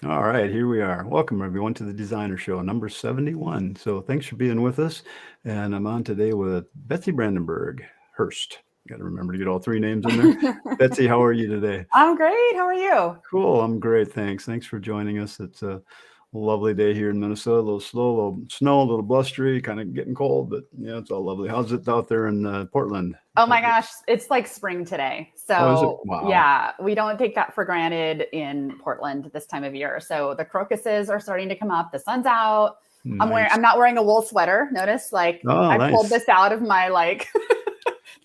All right, here we are. Welcome, everyone, to the Designer Show, number 71. So thanks for being with us. And I'm on today with Betsy Brandenburg Hurst. Got to remember to get all three names in there. Betsy, how are you today? I'm great. How are you? Cool. I'm great. Thanks. Thanks for joining us. It's a lovely day here in Minnesota. A little slow, a little snow, a little blustery, kind of getting cold, but yeah, it's all lovely. How's it out there in Portland? Oh my gosh, it's like spring today. Oh, is it? So Wow. yeah, we don't take that for granted in Portland this time of year. So the crocuses are starting to come up. The sun's out. Nice. I'm not wearing a wool sweater. Notice, like Oh, I pulled nice. this out of my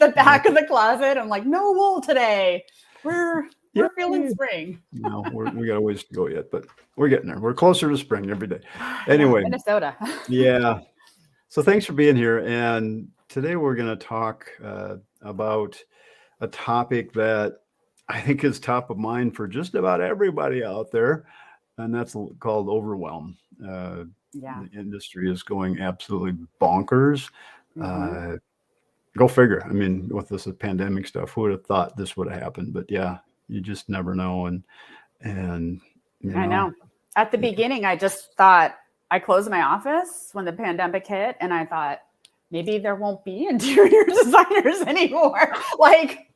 the back of the closet. I'm like, no wool today. We're feeling spring. No, we got a ways to go yet, but we're getting there. We're closer to spring every day. Anyway, Minnesota. yeah. So thanks for being here. And today we're going to talk about a topic that I think is top of mind for just about everybody out there, and that's called overwhelm. Yeah. The industry is going absolutely bonkers. Mhm. Go figure. I mean, with this pandemic stuff, who would have thought this would have happened? But yeah, you just never know. And you I know. At the beginning, I just thought I closed my office when the pandemic hit, and I thought maybe there won't be interior designers anymore. Like,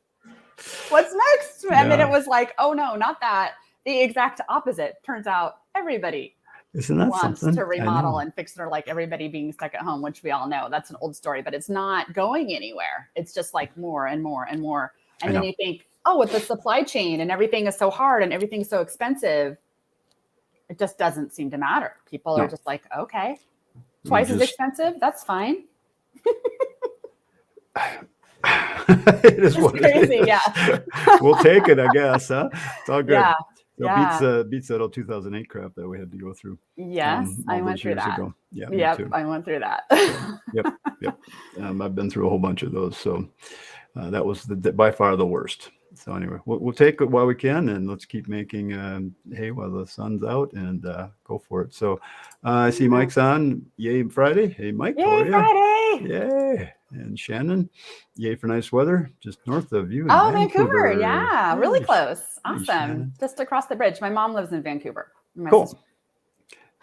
what's next? And then it was like, oh no, not that. The exact opposite. Turns out everybody Isn't that wants something? to remodel and fix their, like everybody being stuck at home, which we all know that's an old story, but it's not going anywhere. It's just like more and more and more. And then you think, oh, with the supply chain and everything is so hard and everything's so expensive, it just doesn't seem to matter. People are just like, okay, twice as expensive. That's fine. It is what crazy. it is. Yeah. We'll take it, I guess, huh? It's all good. Yeah. So beats that old 2008 crap that we had to go through. Yes, I went through that. Ago. Yeah, yep, I went through that. Yep. I've been through a whole bunch of those. So that was by far the worst. So anyway, we'll take it while we can, and let's keep making hay while the sun's out, and go for it. So I see Mike's on. Yay Friday. Hey Mike, how are you? Friday. Yay. And Shannon, yay for nice weather just north of you. Oh, Vancouver. Yeah, really close. Awesome. Hey, just across the bridge. My mom lives in Vancouver. Cool. Sister.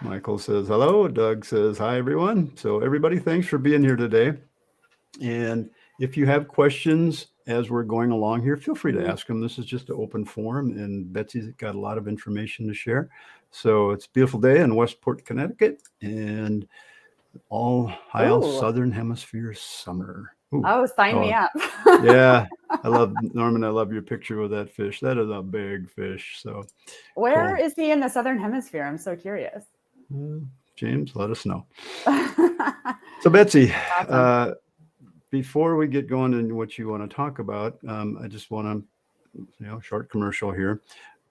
Michael says hello. Doug says hi, everyone. So everybody, thanks for being here today. And if you have questions as we're going along here, feel free to ask them. This is just an open forum, and Betsy's got a lot of information to share. So it's a beautiful day in Westport, Connecticut, and all Southern Hemisphere summer. Ooh. Oh, sign me up. Yeah. I love Norman. I love your picture with that fish. That is a big fish. So where is he in the Southern Hemisphere? I'm so curious. James, let us know. So Betsy, awesome. Before we get going into what you want to talk about, I just want to, short commercial here.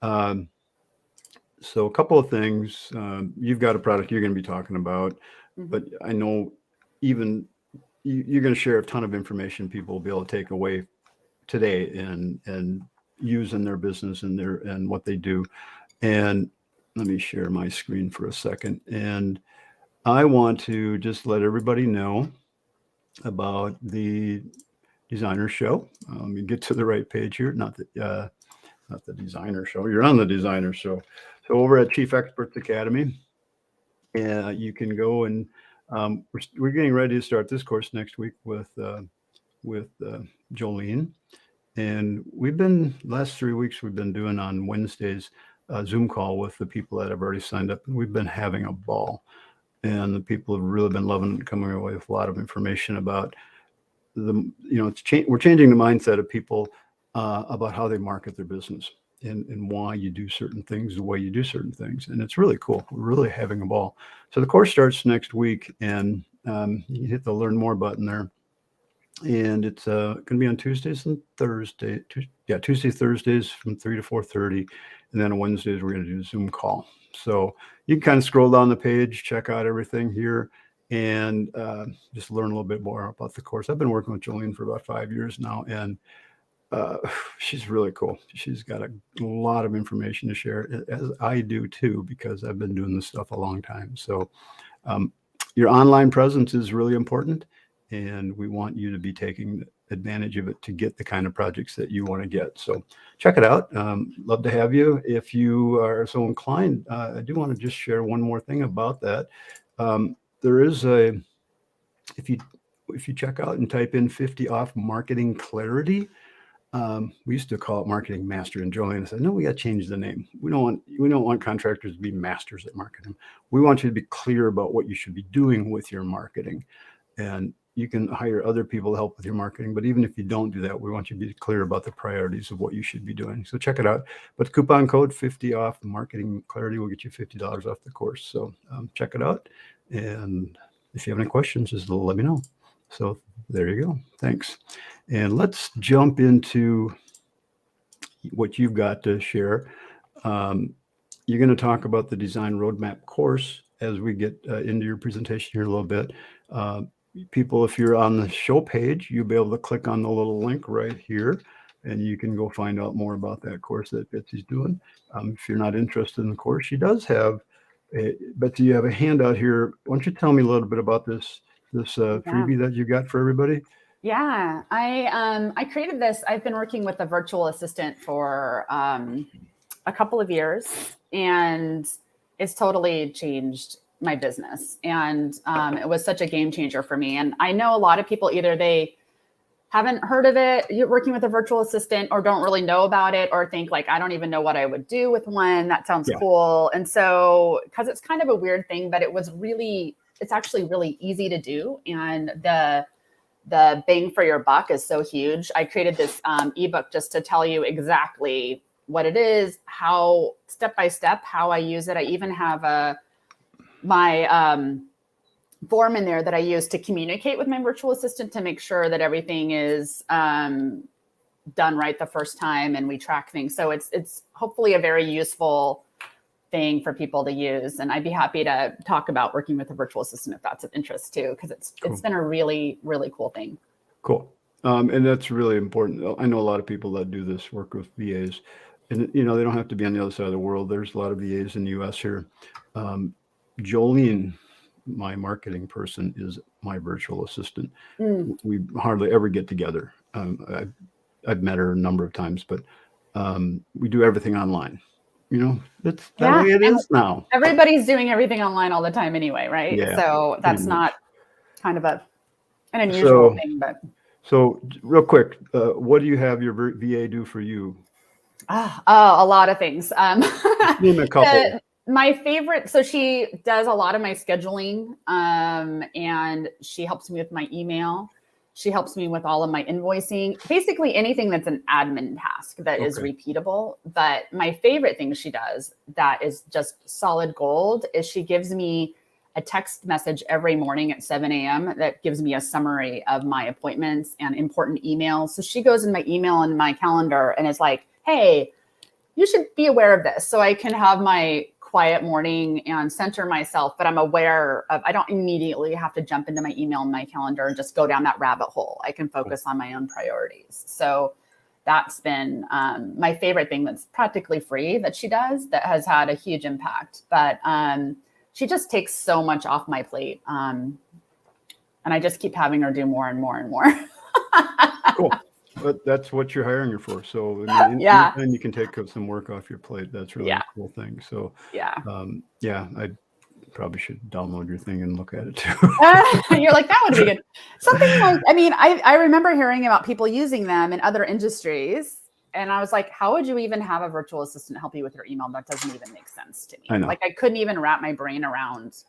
So a couple of things. You've got a product you're going to be talking about. But I know even you're going to share a ton of information people will be able to take away today and use in their business and what they do. And let me share my screen for a second. And I want to just let everybody know about the Designer Show. Let me get to the right page here. Not the Designer Show. You're on the Designer Show. So over at Chief Experts Academy. You can go and we're getting ready to start this course next week with Jolene, and last 3 weeks we've been doing on Wednesdays a Zoom call with the people that have already signed up, and we've been having a ball, and the people have really been loving it, coming away with a lot of information about we're changing the mindset of people about how they market their business. And why you do certain things the way you do certain things. And it's really cool. We're really having a ball. So the course starts next week, and you hit the learn more button there. And it's going to be on Tuesdays and Thursdays. Tuesday, Thursdays from 3 to 4:30. And then on Wednesdays, we're going to do a Zoom call. So you can kind of scroll down the page, check out everything here, and just learn a little bit more about the course. I've been working with Jolene for about 5 years now, and she's really cool. She's got a lot of information to share, as I do too, because I've been doing this stuff a long time. So your online presence is really important, and we want you to be taking advantage of it to get the kind of projects that you want to get. So check it out. Love to have you. If you are so inclined, I do want to just share one more thing about that. There is if you check out and type in 50 off marketing clarity, we used to call it marketing master, and Joanne said, no, we got to change the name. We don't want contractors to be masters at marketing. We want you to be clear about what you should be doing with your marketing. And you can hire other people to help with your marketing. But even if you don't do that, we want you to be clear about the priorities of what you should be doing. So check it out. But the coupon code 50 off marketing clarity will get you $50 off the course. So check it out. And if you have any questions, just let me know. So there you go. Thanks. And let's jump into what you've got to share. You're going to talk about the design roadmap course as we get into your presentation here a little bit. People, if you're on the show page, you'll be able to click on the little link right here, and you can go find out more about that course that Betsy's doing. If you're not interested in the course, she does have Betsy, you have a handout here. Why don't you tell me a little bit about this freebie that you got for everybody? Yeah, I created this. I've been working with a virtual assistant for a couple of years, and it's totally changed my business. And it was such a game changer for me. And I know a lot of people, either they haven't heard of it, you're working with a virtual assistant, or don't really know about it, or think like, I don't even know what I would do with one. That sounds cool. And so, because it's kind of a weird thing, but it's actually really easy to do. And the bang for your buck is so huge. I created this ebook just to tell you exactly what it is, how step by step, how I use it. I even have my form in there that I use to communicate with my virtual assistant to make sure that everything is done right the first time, and we track things. So it's hopefully a very useful thing for people to use. And I'd be happy to talk about working with a virtual assistant if that's of interest too, because it's been a really, really cool thing. Cool. And that's really important. I know a lot of people that do this work with VAs, and they don't have to be on the other side of the world. There's a lot of VAs in the US here. Jolene, my marketing person, is my virtual assistant. We hardly ever get together. I've met her a number of times, but we do everything online. That's the way it is now. Everybody's doing everything online all the time anyway, right? Yeah, so that's not kind of an unusual thing, but. So real quick, what do you have your VA do for you? A lot of things. Name a couple. My favorite, so she does a lot of my scheduling, and she helps me with my email. She helps me with all of my invoicing, basically anything that's an admin task that is repeatable. But my favorite thing she does that is just solid gold is she gives me a text message every morning at 7 a.m. that gives me a summary of my appointments and important emails. So she goes in my email and my calendar and is like, hey, you should be aware of this. So I can have my quiet morning and center myself, but I'm aware of, I don't immediately have to jump into my email and my calendar and just go down that rabbit hole. I can focus on my own priorities. So that's been my favorite thing that's practically free that she does that has had a huge impact. But she just takes so much off my plate. And I just keep having her do more and more and more. Cool. But that's what you're hiring her for. So anytime you can take some work off your plate, that's really a cool thing. So I probably should download your thing and look at it too. You're like, that would be good. Something like, I remember hearing about people using them in other industries. And I was like, how would you even have a virtual assistant help you with your email? That doesn't even make sense to me. I know. Like I couldn't even wrap my brain around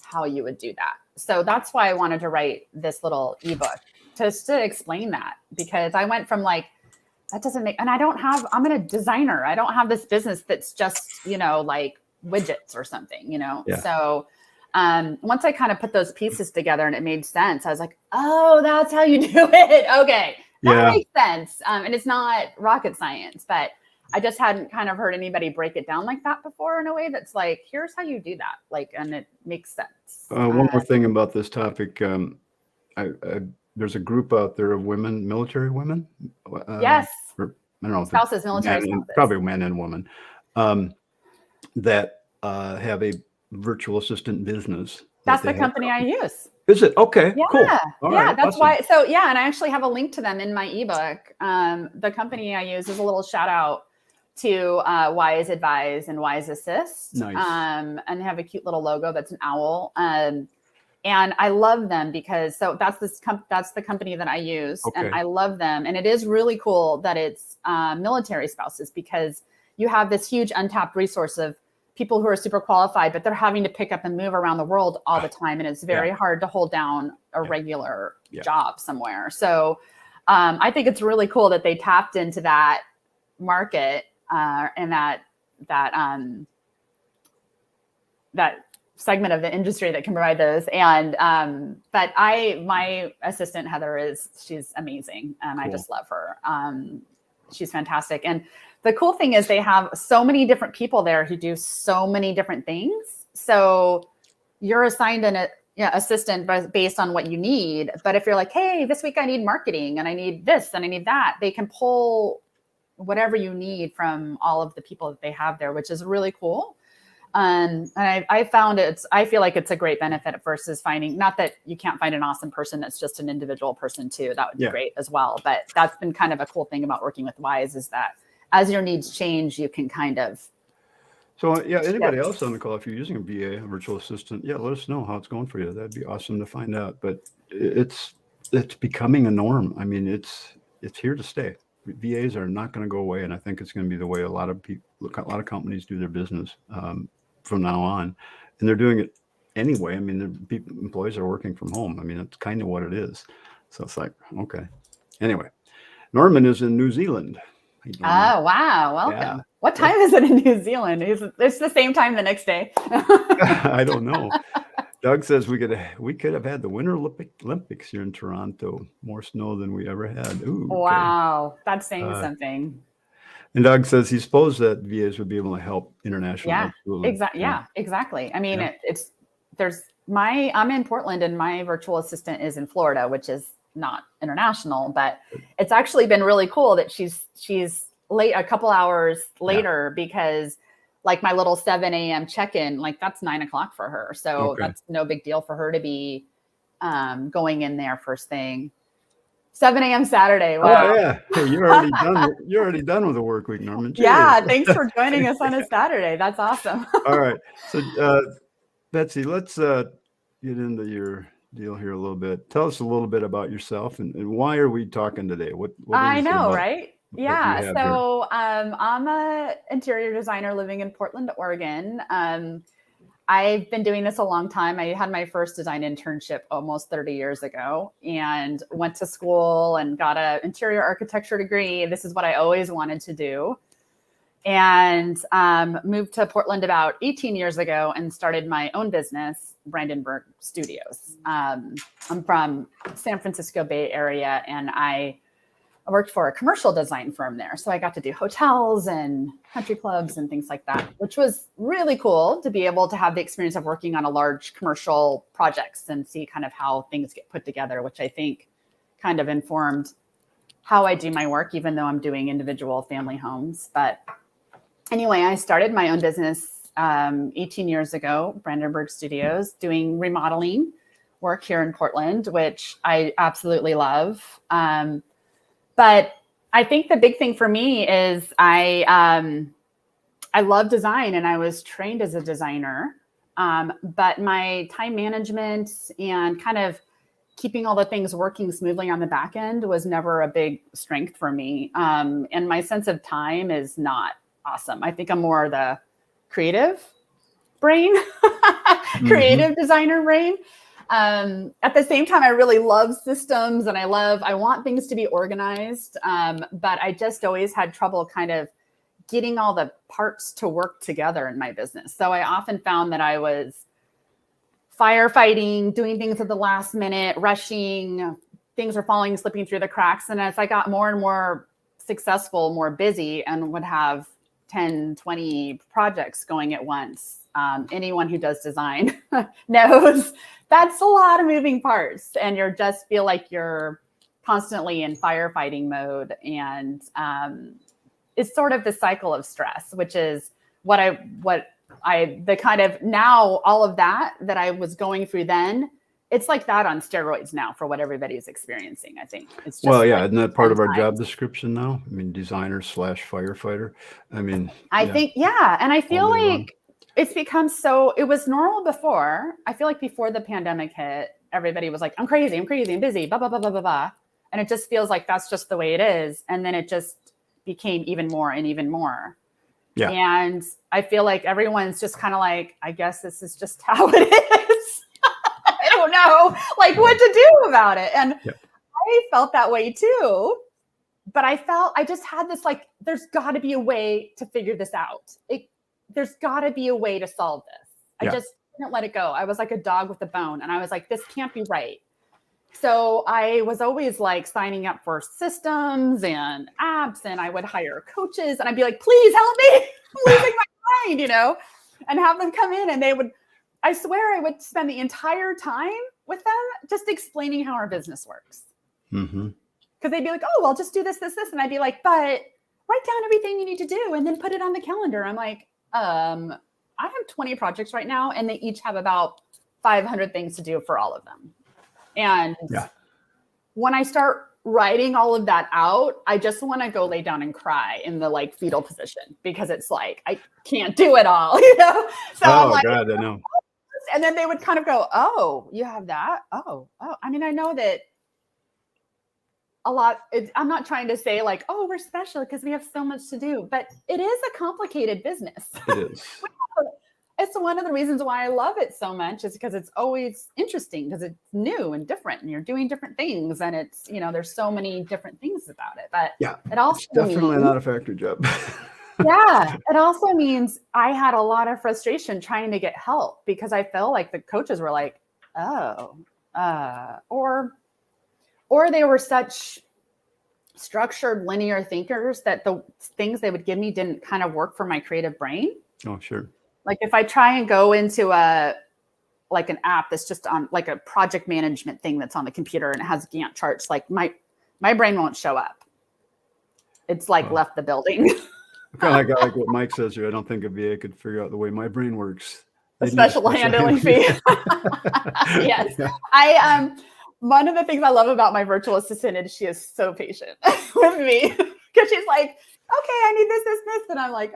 how you would do that. So that's why I wanted to write this little ebook just to explain that, because I went from like, that doesn't make, and I'm a designer. I don't have this business that's just, like widgets or something, Yeah. So once I kind of put those pieces together and it made sense, I was like, oh, that's how you do it. Okay. That makes sense. And it's not rocket science, but I just hadn't kind of heard anybody break it down like that before in a way that's like, here's how you do that. Like, and it makes sense. One more thing about this topic. There's a group out there of women, military women. Yes. I don't know. Spouses, military spouses. Probably men and women that have a virtual assistant business. That's the company I use. Is it? Okay, Yeah. cool. All yeah, right, that's awesome. why. So yeah, and I actually have a link to them in my ebook. The company I use is a little shout out to Wise Advise and Wise Assist. Nice. And they have a cute little logo that's an owl. And I love them because that's the company that I use, Okay. and I love them. And it is really cool that it's military spouses, because you have this huge untapped resource of people who are super qualified, but they're having to pick up and move around the world all the time, and it's very hard to hold down a regular job somewhere. So I think it's really cool that they tapped into that market and that segment of the industry that can provide those. And but my assistant Heather she's amazing, and cool. I just love her. She's fantastic. And the cool thing is they have so many different people there who do so many different things. So you're assigned an assistant based on what you need. But if you're like, hey, this week I need marketing and I need this and I need that, they can pull whatever you need from all of the people that they have there, which is really cool. And I found I feel like it's a great benefit versus finding, not that you can't find an awesome person that's just an individual person too. That would be great as well. But that's been kind of a cool thing about working with Wise, is that as your needs change, you can kind of. So anybody else on the call, if you're using a VA, a virtual assistant, let us know how it's going for you. That'd be awesome to find out. But it's becoming a norm. I mean, it's here to stay. VAs are not going to go away, and I think it's going to be the way a lot of companies do their business from now on, and they're doing it anyway. I mean, employees are working from home. I mean, that's kind of what it is. So it's like, okay. Anyway, Norman is in New Zealand. Oh, wow. Welcome. Yeah. What time is it in New Zealand? It's the same time the next day. I don't know. Doug says we could have had the Winter Olympics here in Toronto. More snow than we ever had. Ooh, wow. Okay. That's saying something. And Doug says he supposed that VAs would be able to help international. Yeah, exactly. Yeah, exactly. I mean, I'm in Portland and my virtual assistant is in Florida, which is not international, but it's actually been really cool that she's late a couple hours later because like my little 7 a.m. check-in, like that's 9 o'clock for her. So that's no big deal for her to be going in there first thing. 7 a.m. Saturday. Wow. Oh, yeah. Hey, you're already done with the work week, Norman. Jeez. Yeah. Thanks for joining us on a Saturday. That's awesome. All right. So, Betsy, let's get into your deal here a little bit. Tell us a little bit about yourself and why are we talking today? What I know, right? Yeah. So I'm a interior designer living in Portland, Oregon. I've been doing this a long time. I had my first design internship almost 30 years ago and went to school and got an interior architecture degree. This is what I always wanted to do. And moved to Portland about 18 years ago and started my own business, Brandenburg Studios. I'm from San Francisco Bay Area, and I worked for a commercial design firm there. So I got to do hotels and country clubs and things like that, which was really cool to be able to have the experience of working on a large commercial projects and see kind of how things get put together, which I think kind of informed how I do my work, even though I'm doing individual family homes. But anyway, I started my own business 18 years ago, Brandenburg Studios, doing remodeling work here in Portland, which I absolutely love. But I think the big thing for me is I love design and I was trained as a designer. But my time management and kind of keeping all the things working smoothly on the back end was never a big strength for me. And my sense of time is not awesome. I think I'm more the creative brain, creative designer brain. At the same time, I really love systems and I want things to be organized. But I just always had trouble kind of getting all the parts to work together in my business. So I often found that I was firefighting, doing things at the last minute, rushing, things were slipping through the cracks. And as I got more and more successful, more busy, and would have 10, 20 projects going at once, anyone who does design knows that's a lot of moving parts, and you just feel like you're constantly in firefighting mode. And it's sort of the cycle of stress, which is what the kind of now all of that I was going through then, it's like that on steroids now for what everybody's experiencing. I think it's just Well, yeah, like isn't that part of our 10 job times. description now? I mean, designer / firefighter. I mean, I yeah, think, yeah. And I feel all day long. like it's become so, it was normal before. I feel like before the pandemic hit, everybody was like, I'm crazy, I'm busy, blah, blah, blah, blah, blah, blah. And it just feels like that's just the way it is. And then it just became even more and even more. Yeah. And I feel like everyone's just kind of like, I guess this is just how it is. I don't know, like what to do about it. And Yep. I felt that way too. But I just had this like, there's got to be a way to figure this out. There's got to be a way to solve this. Yeah. I just didn't let it go. I was like a dog with a bone. And I was like, this can't be right. So I was always like signing up for systems and apps, and I would hire coaches and I'd be like, please help me. I'm losing my mind, and have them come in, and I swear I would spend the entire time with them just explaining how our business works. Mm-hmm. Because they'd be like, oh, well, just do this, this, this. And I'd be like, but write down everything you need to do and then put it on the calendar. I'm like, I have 20 projects right now, and they each have about 500 things to do for all of them. And when I start writing all of that out, I just want to go lay down and cry in the like fetal position, because it's like, I can't do it all, So I'm like, God, I know. And then they would kind of go, oh, you have that? Oh. I mean, I know that a lot, I'm not trying to say like, oh, we're special because we have so much to do, but it is a complicated business. It is. It's one of the reasons why I love it so much, is because it's always interesting, because it's new and different, and you're doing different things, and it's, there's so many different things about it. But Yeah, it also it's definitely not a factory job. Yeah, it also means I had a lot of frustration trying to get help, because I felt like the coaches were like, oh, or they were such structured linear thinkers that the things they would give me didn't kind of work for my creative brain. Oh, sure. Like if I try and go into like an app that's just on like a project management thing that's on the computer and it has Gantt charts, like my brain won't show up. It's like left the building. Kind of like what Mike says here. I don't think a VA could figure out the way my brain works. A special handling fee. Yes. Yeah. One of the things I love about my virtual assistant is she is so patient with me, because she's like, okay, I need this, this, this. And I'm like,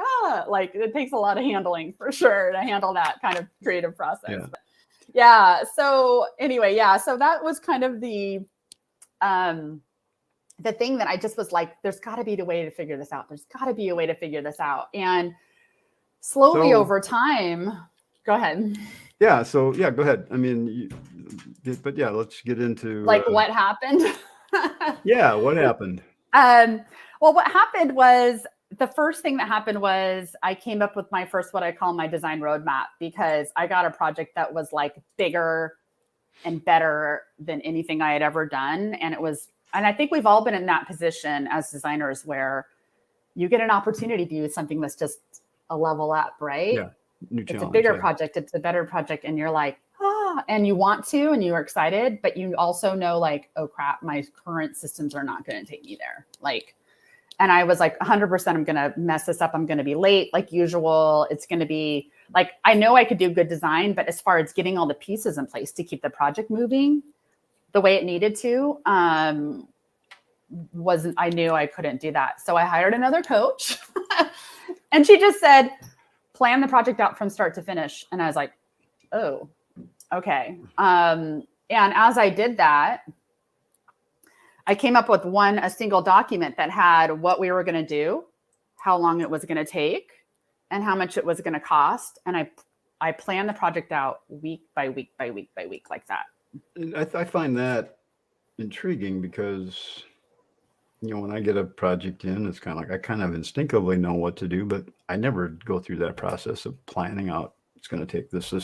like it takes a lot of handling for sure to handle that kind of creative process. Yeah. So anyway, so that was kind of the thing that I just was like, there's got to be a way to figure this out. There's got to be a way to figure this out. And slowly over time, go ahead. Yeah. So go ahead. I mean, but let's get into like what happened. What happened? Well, what happened was, the first thing that happened was I came up with my first, what I call my design roadmap, because I got a project that was like bigger and better than anything I had ever done. And I think we've all been in that position as designers, where you get an opportunity to do something that's just a level up, right? Yeah. New challenge, it's a bigger project. It's a better project. And you're like, and you want to, and you're excited, but you also know like, oh crap, my current systems are not going to take me there. Like, and I was like, 100%, I'm going to mess this up. I'm going to be late like usual. It's going to be like, I know I could do good design, but as far as getting all the pieces in place to keep the project moving the way it needed to, I knew I couldn't do that. So I hired another coach and she just said, plan the project out from start to finish. And I was like, oh, okay. And as I did that, I came up with a single document that had what we were going to do, how long it was going to take, and how much it was going to cost. And I planned the project out week by week by week by week like that. I find that intriguing, because when I get a project in, it's kind of like I kind of instinctively know what to do, but I never go through that process of planning out. It's going to take this, and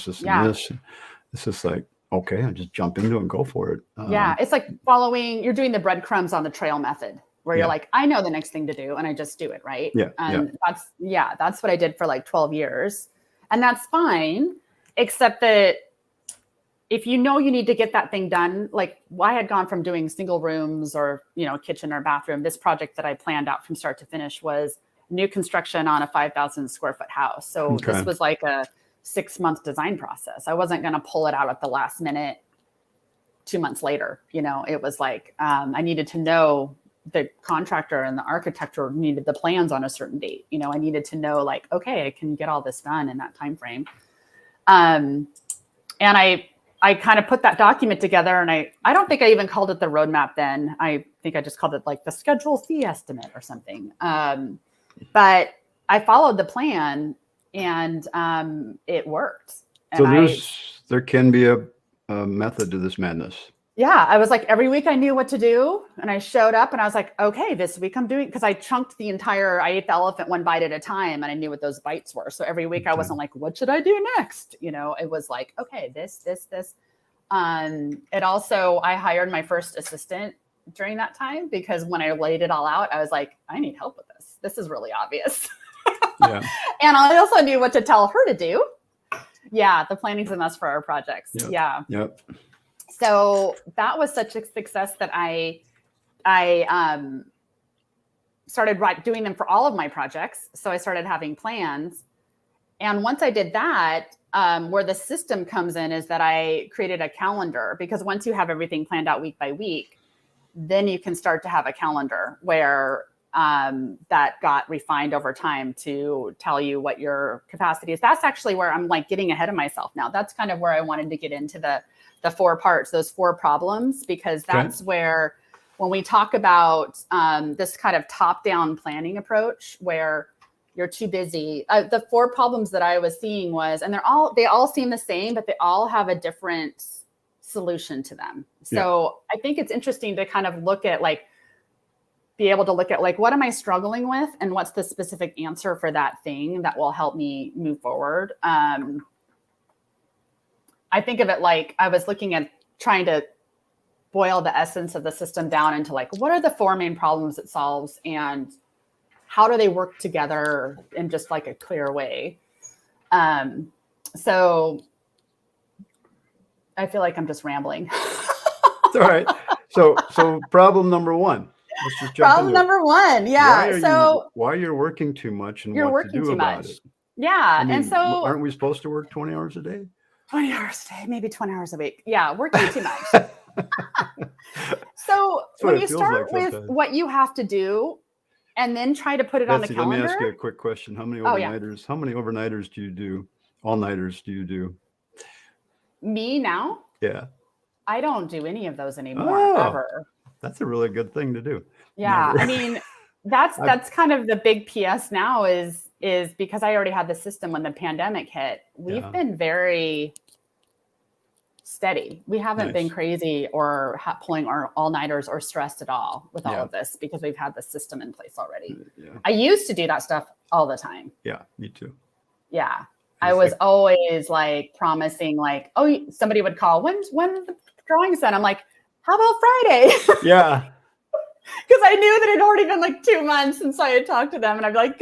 this. It's just like, okay, I just jump into it and go for it. It's like you're doing the breadcrumbs on the trail method, where you're like, I know the next thing to do, and I just do it, right? And that's what I did for like 12 years. And that's fine, except that if you know you need to get that thing done, like I had gone from doing single rooms or, kitchen or bathroom, this project that I planned out from start to finish was new construction on a 5,000 square foot house. So Okay. this was like a 6-month design process. I wasn't going to pull it out at the last minute 2 months later. It was like, I needed to know the contractor and the architecture needed the plans on a certain date. I needed to know like, okay, I can get all this done in that time frame. And I kind of put that document together, and I don't think I even called it the roadmap then. I think I just called it like the schedule fee estimate or something. But I followed the plan, and it worked. And So there can be a method to this madness. Yeah, I was like, every week I knew what to do, and I showed up and I was like, okay, this week I'm doing, because I ate the elephant one bite at a time, and I knew what those bites were. So every week I wasn't like, what should I do next? It was like, okay, this. It also, I hired my first assistant during that time, because when I laid it all out, I was like, I need help with this. This is really obvious. Yeah. And I also knew what to tell her to do. Yeah, the planning's a mess for our projects. Yep. Yeah. Yep. So that was such a success that I started doing them for all of my projects. So I started having plans. And once I did that, where the system comes in is that I created a calendar, because once you have everything planned out week by week, then you can start to have a calendar where that got refined over time to tell you what your capacity is. That's actually where I'm like getting ahead of myself now. That's kind of where I wanted to get into the 4 parts, those 4 problems, because that's where, when we talk about this kind of top-down planning approach where you're too busy, the 4 problems that I was seeing was, and they all seem the same, but they all have a different solution to them. So I think it's interesting to kind of be able to look at like, what am I struggling with, and what's the specific answer for that thing that will help me move forward. I think of it like I was looking at trying to boil the essence of the system down into like, what are the 4 main problems it solves, and how do they work together in just like a clear way? So I feel like I'm just rambling. It's all right. So problem number 1. Let's just jump Problem into it. number 1. Yeah. Why you're working too much, and You're what to working do too about much. it. Yeah. I mean, and so aren't we supposed to work 20 hours a day? 20 hours a day, maybe 20 hours a week. Yeah, working too much. So when you start with what you have to do, and then try to put it on the Betsy, calendar. let me ask you a quick question. How many overnighters? How many overnighters do you do? All-nighters do you do? Me now? Yeah. I don't do any of those anymore, ever. That's a really good thing to do. Yeah. Never. I mean, that's kind of the big PS now is because I already had the system when the pandemic hit. We've been very steady. We haven't been crazy or pulling our all-nighters or stressed at all with all of this, because we've had the system in place already. Yeah. I used to do that stuff all the time. Yeah, me too. Yeah. I was always like promising, like, oh, somebody would call, when's the drawing's done? I'm like, how about Friday? Yeah. Because I knew that it had already been like 2 months since I had talked to them, and I'd be like,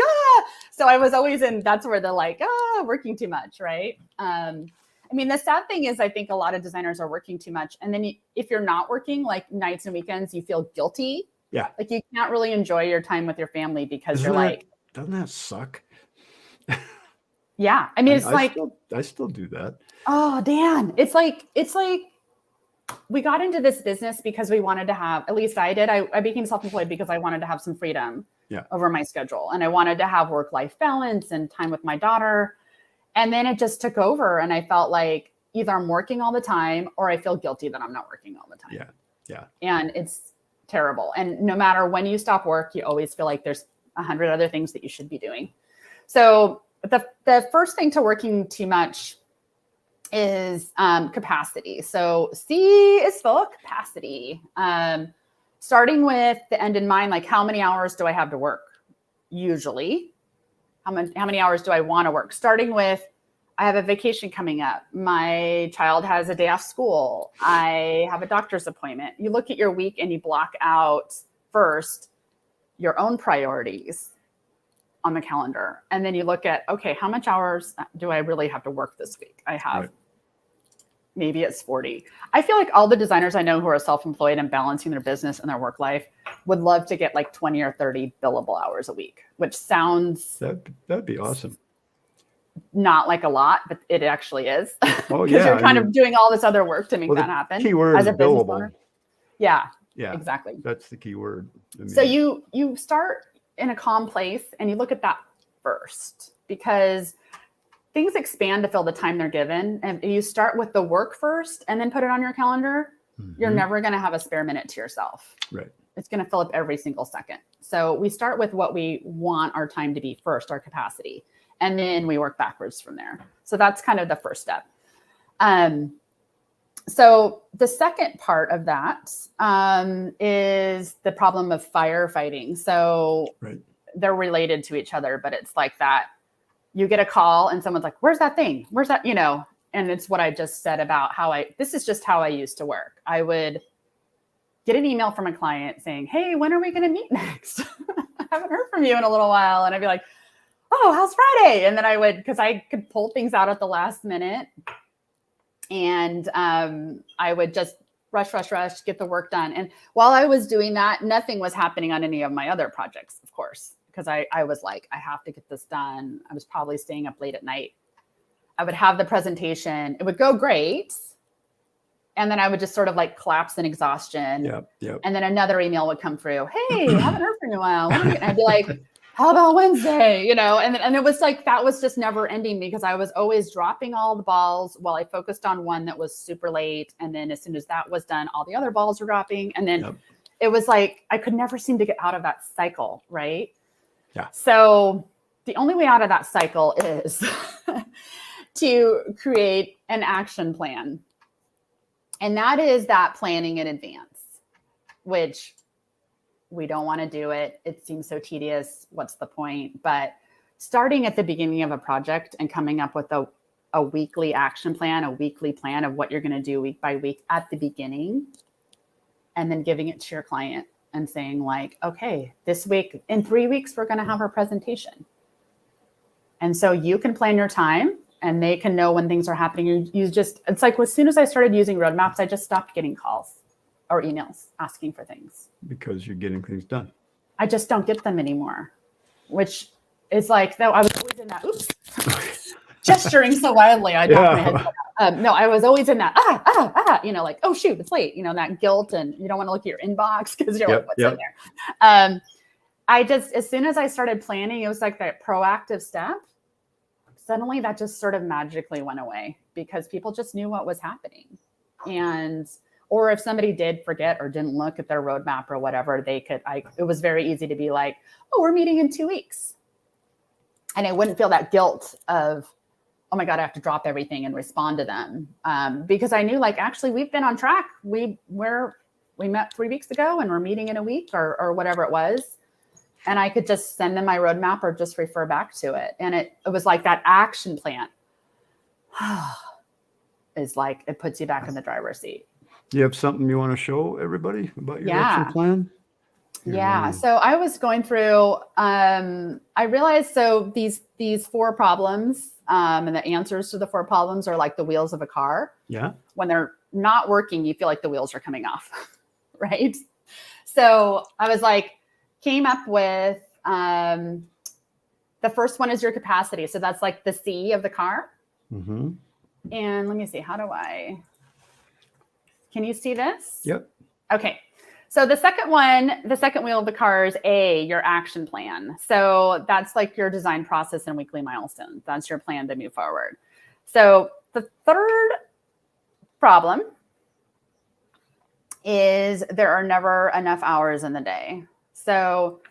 So I was always that's where they're like, working too much, right? I mean, the sad thing is, I think a lot of designers are working too much. And then if you're not working like nights and weekends, you feel guilty. Yeah. Like you can't really enjoy your time with your family because doesn't that suck? Yeah. I mean, I still do that. Oh, Dan. It's like we got into this business because we wanted to have, at least I did. I became self-employed because I wanted to have some freedom over my schedule. And I wanted to have work-life balance and time with my daughter. And then it just took over. And I felt like either I'm working all the time or I feel guilty that I'm not working all the time. Yeah. Yeah. And it's terrible. And no matter when you stop work, you always feel like there's 100 other things that you should be doing. So the first thing to working too much is capacity. So C is full capacity. Starting with the end in mind, like how many hours do I have to work? Usually. How many hours do I want to work? Starting with, I have a vacation coming up. My child has a day off school. I have a doctor's appointment. You look at your week and you block out first your own priorities on the calendar. And then you look at, okay, how much hours do I really have to work this week? I have maybe it's 40. I feel like all the designers I know who are self-employed and balancing their business and their work life would love to get like 20 or 30 billable hours a week, which sounds that'd be awesome. Not like a lot, but it actually is. Oh Because yeah, you're kind of doing all this other work to make that happen. Keyword as a is business billable. owner. Yeah, Yeah, exactly. That's the key word. I mean, So you start in a calm place and you look at that first, because things expand to fill the time they're given. And you start with the work first and then put it on your calendar. You're never going to have a spare minute to yourself. Right. It's going to fill up every single second. So we start with what we want our time to be first, our capacity. And then we work backwards from there. So that's kind of the first step. So the second part of that is the problem of firefighting. So they're related to each other, but it's like that. You get a call and someone's like, where's that thing? Where's that? You know, and it's what I just said about this is just how I used to work. I would get an email from a client saying, hey, when are we going to meet next? I haven't heard from you in a little while. And I'd be like, oh, how's Friday? And then I would, because I could pull things out at the last minute. And I would just rush, get the work done. And while I was doing that, nothing was happening on any of my other projects, of course, because I was like, I have to get this done. I was probably staying up late at night. I would have the presentation. It would go great. And then I would just sort of like collapse in exhaustion. Yep. And then another email would come through. Hey, haven't heard from you in a while. And I'd be like, how about Wednesday? You know, and it was like, that was just never ending because I was always dropping all the balls while I focused on one that was super late. And then as soon as that was done, all the other balls were dropping. And then it was like, I could never seem to get out of that cycle. Right. Yeah. So the only way out of that cycle is to create an action plan. And that is that planning in advance, which we don't want to do it. It seems so tedious. What's the point? But starting at the beginning of a project and coming up with a weekly action plan, a weekly plan of what you're going to do week by week at the beginning, and then giving it to your client and saying like, okay, this week, in 3 weeks, we're going to have our presentation. And so you can plan your time and they can know when things are happening. It's like, as soon as I started using roadmaps, I just stopped getting calls or emails asking for things. Because you're getting things done. I just don't get them anymore, which is like, though I was always in that, oops, gesturing so wildly. I knocked my head. No, I was always in that, you know, like, oh shoot, it's late, you know, that guilt, and you don't want to look at your inbox because you're like, what's in there? I just, as soon as I started planning, it was like that proactive step. Suddenly that just sort of magically went away because people just knew what was happening. Or if somebody did forget or didn't look at their roadmap or whatever, it was very easy to be like, oh, we're meeting in 2 weeks. And I wouldn't feel that guilt of, oh my God, I have to drop everything and respond to them. Because I knew like, actually we've been on track. We met 3 weeks ago and we're meeting in a week or whatever it was. And I could just send them my roadmap or just refer back to it. And it was like that action plan is like, it puts you back in the driver's seat. Do you have something you want to show everybody about your action plan? Yeah. So I was going through, I realized, so these 4 problems and the answers to the 4 problems are like the wheels of a car. Yeah. When they're not working, you feel like the wheels are coming off. Right. So I was like, came up with, the first one is your capacity. So that's like the C of the car. Mm-hmm. And let me see, can you see this? Yep. Okay. So the second wheel of the car is A, your action plan. So that's like your design process and weekly milestones. That's your plan to move forward. So the third problem is there are never enough hours in the day. So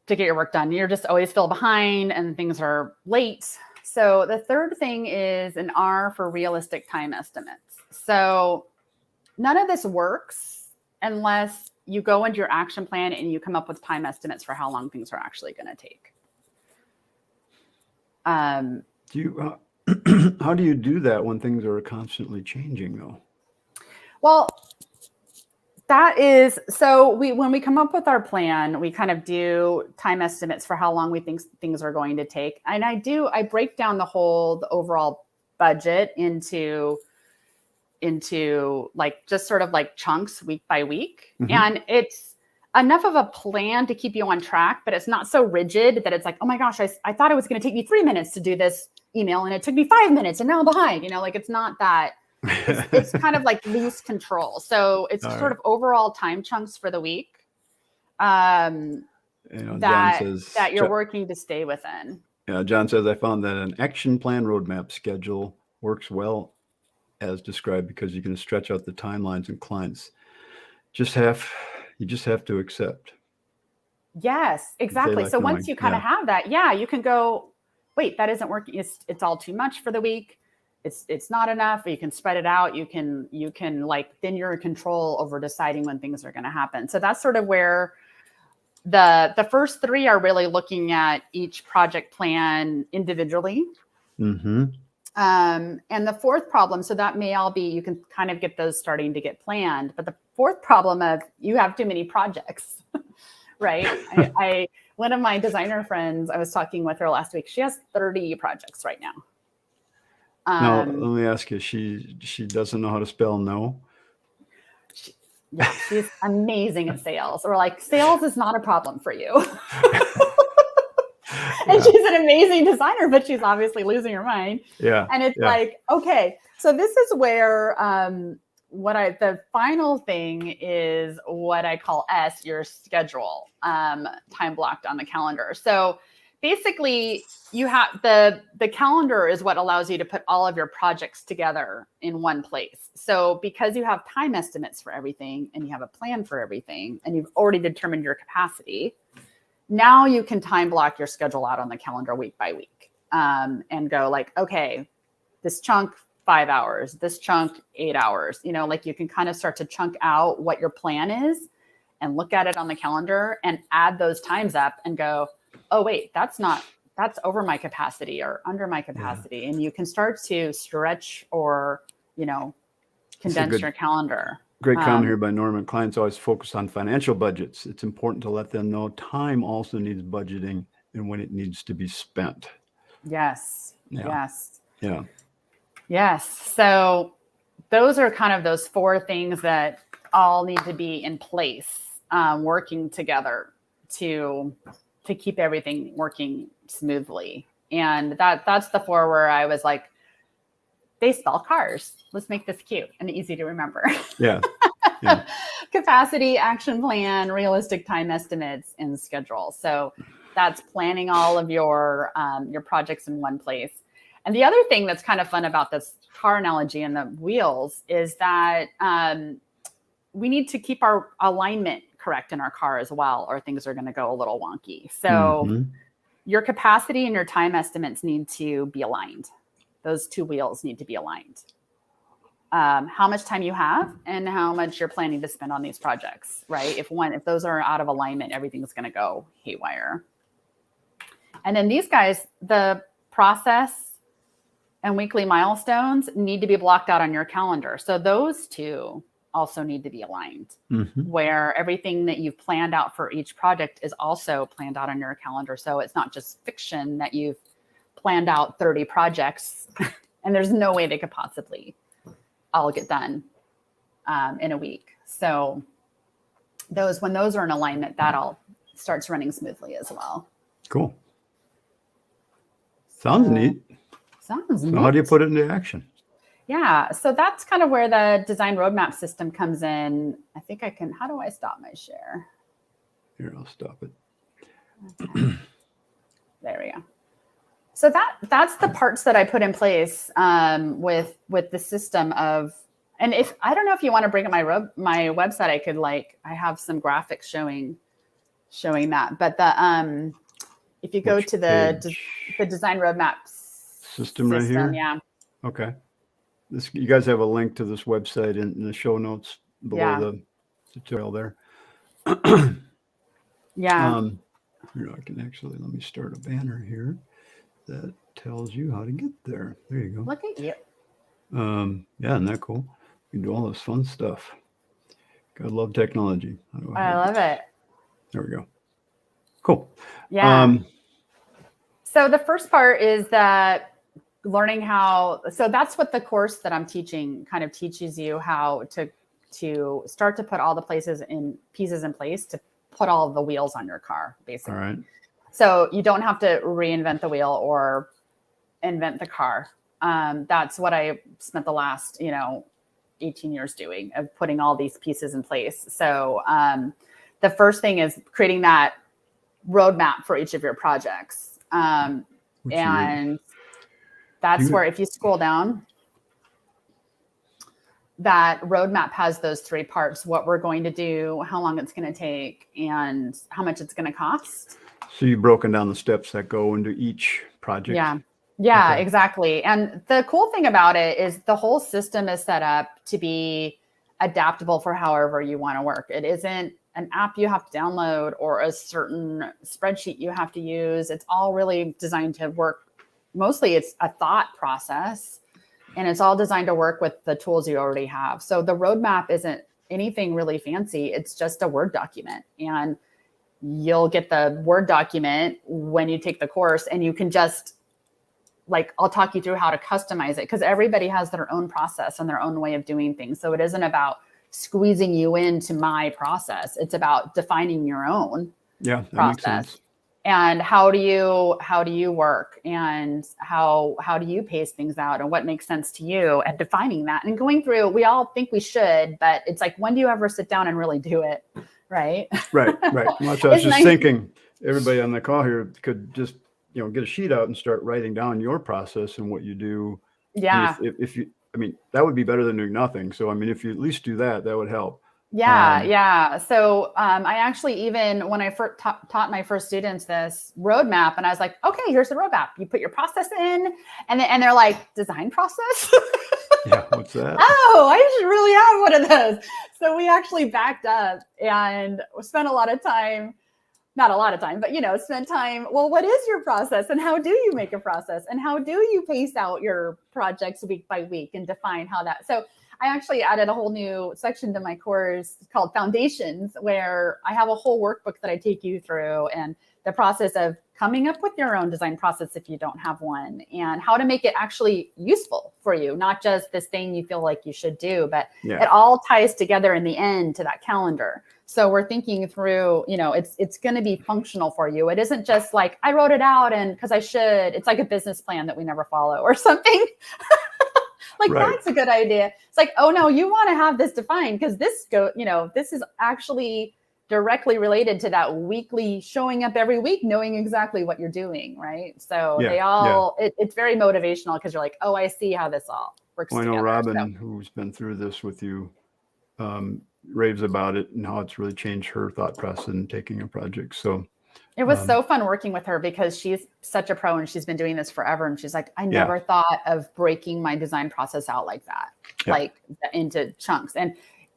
to get your work done, you're just always feel behind and things are late. So the third thing is an R for realistic time estimates. So none of this works unless you go into your action plan and you come up with time estimates for how long things are actually going to take. How do you do that when things are constantly changing though? Well, that is, so when we come up with our plan, we kind of do time estimates for how long we think things are going to take. And I break down the overall budget into into like just sort of like chunks week by week. And it's enough of a plan to keep you on track, but it's not so rigid that it's like, oh my gosh, I thought it was going to take me 3 minutes to do this email and it took me 5 minutes and now I'm behind, like it's not that. It's kind of like loose control. So it's sort of overall time chunks for the week John says, that you're working to stay within. Yeah, John says, I found that an action plan roadmap schedule works well as described because you can stretch out the timelines and clients. You just have to accept. Yes, exactly. So once you kind of have that, you can go, wait, that isn't working. It's all too much for the week. It's not enough. You can spread it out. You can like, then you're in control over deciding when things are going to happen. So that's sort of where the first three are really looking at each project plan individually. And the fourth problem, so that may all be, you can kind of get those starting to get planned. But the fourth problem of you have too many projects, right? One of my designer friends, I was talking with her last week. She has 30 projects right now. Now, let me ask you, she doesn't know how to spell no? She's amazing at sales. Or like, sales is not a problem for you. And she's an amazing designer, but she's obviously losing her mind. Yeah. And it's like, okay, so this is where the final thing is what I call your schedule, time blocked on the calendar. So basically you have the calendar is what allows you to put all of your projects together in one place. So because you have time estimates for everything and you have a plan for everything and you've already determined your capacity, now you can time block your schedule out on the calendar week by week, and go like, okay, this chunk 5 hours, this chunk 8 hours, like you can kind of start to chunk out what your plan is and look at it on the calendar and add those times up and go, oh, wait, that's over my capacity or under my capacity. Yeah. And you can start to stretch or, condense your calendar. Great comment here by Norman. Clients always focus on financial budgets. It's important to let them know time also needs budgeting and when it needs to be spent. Yes. Yeah. Yes. Yeah. Yes. So those are kind of those four things that all need to be in place, working together to keep everything working smoothly. And that's the four where I was like, they spell cars. Let's make this cute and easy to remember. Yeah. Capacity, action plan, realistic time estimates, and schedule. So that's planning all of your projects in one place. And the other thing that's kind of fun about this car analogy and the wheels is that we need to keep our alignment correct in our car as well, or things are going to go a little wonky. So your capacity and your time estimates need to be aligned. Those two wheels need to be aligned. How much time you have and how much you're planning to spend on these projects, right? If those are out of alignment, everything's going to go haywire. And then these guys, the process and weekly milestones need to be blocked out on your calendar. So those two also need to be aligned, where everything that you've planned out for each project is also planned out on your calendar. So it's not just fiction that you've planned out 30 projects and there's no way they could possibly all get done in a week. So when those are in alignment, that all starts running smoothly as well. Cool. Sounds neat. Sounds neat. How do you put it into action? Yeah, so that's kind of where the design roadmap system comes in. I think I can, how do I stop my share? Here, I'll stop it. Okay. There we go. So that's the parts that I put in place with the system of, and if, I don't know if you want to bring up my website, I have some graphics showing that, but if you go to the design roadmap system right here. Yeah. Okay. You guys have a link to this website in the show notes below the tutorial there. Yeah. Here, I can actually, let me start a banner here that tells you how to get there. There you go. Look at you. Yeah, isn't that cool? You can do all this fun stuff. Gotta love technology. I love it. There we go. Cool. Yeah. So the first part is that learning how, so that's what the course that I'm teaching kind of teaches you, how to start to put all the pieces in place to put all of the wheels on your car, basically. All right. So you don't have to reinvent the wheel or invent the car. That's what I spent the last, 18 years doing, of putting all these pieces in place. So the first thing is creating that roadmap for each of your projects. And that's where, if you scroll down, that roadmap has those 3 parts: what we're going to do, how long it's going to take, and how much it's going to cost. So you've broken down the steps that go into each project. Yeah, Okay. exactly. And the cool thing about it is the whole system is set up to be adaptable for however you want to work. It isn't an app you have to download or a certain spreadsheet you have to use. It's all really designed to work. Mostly it's a thought process, and it's all designed to work with the tools you already have. So the roadmap isn't anything really fancy. It's just a Word document, and you'll get the Word document when you take the course, and you can just, like, I'll talk you through how to customize it, because everybody has their own process and their own way of doing things. So it isn't about squeezing you into my process. It's about defining your own that process. makes sense. And how do you work, and how do you pace things out, and what makes sense to you, and defining that and going through. We all think we should, but it's like, when do you ever sit down and really do it? Right. Right. Well, so I was just thinking, everybody on the call here could just, get a sheet out and start writing down your process and what you do. Yeah. If you, that would be better than doing nothing. So, if you at least do that, that would help. Yeah. So I actually, even when I first taught my first students this roadmap, and I was like, okay, here's the roadmap. You put your process in, and they're like, design process? Yeah, what's that? Oh, I should really have one of those. So we actually backed up and spent a lot of time, not a lot of time, but, spent time. Well, what is your process, and how do you make a process, and how do you pace out your projects week by week and define how that? So I actually added a whole new section to my course called Foundations, where I have a whole workbook that I take you through, and the process of coming up with your own design process if you don't have one, and how to make it actually useful for you, not just this thing you feel like you should do, but it all ties together in the end to that calendar. So we're thinking through, it's going to be functional for you. It isn't just like, I wrote it out and because I should. It's like a business plan that we never follow or something. That's a good idea. It's like, oh no, you want to have this defined because this is actually directly related to that weekly showing up every week, knowing exactly what you're doing, right? So it's very motivational, because you're like, oh, I see how this all works together. I know Robin, who's been through this with you, raves about it and how it's really changed her thought process in taking a project. So it was so fun working with her, because she's such a pro and she's been doing this forever. And she's like, I never thought of breaking my design process out like that, like into chunks. And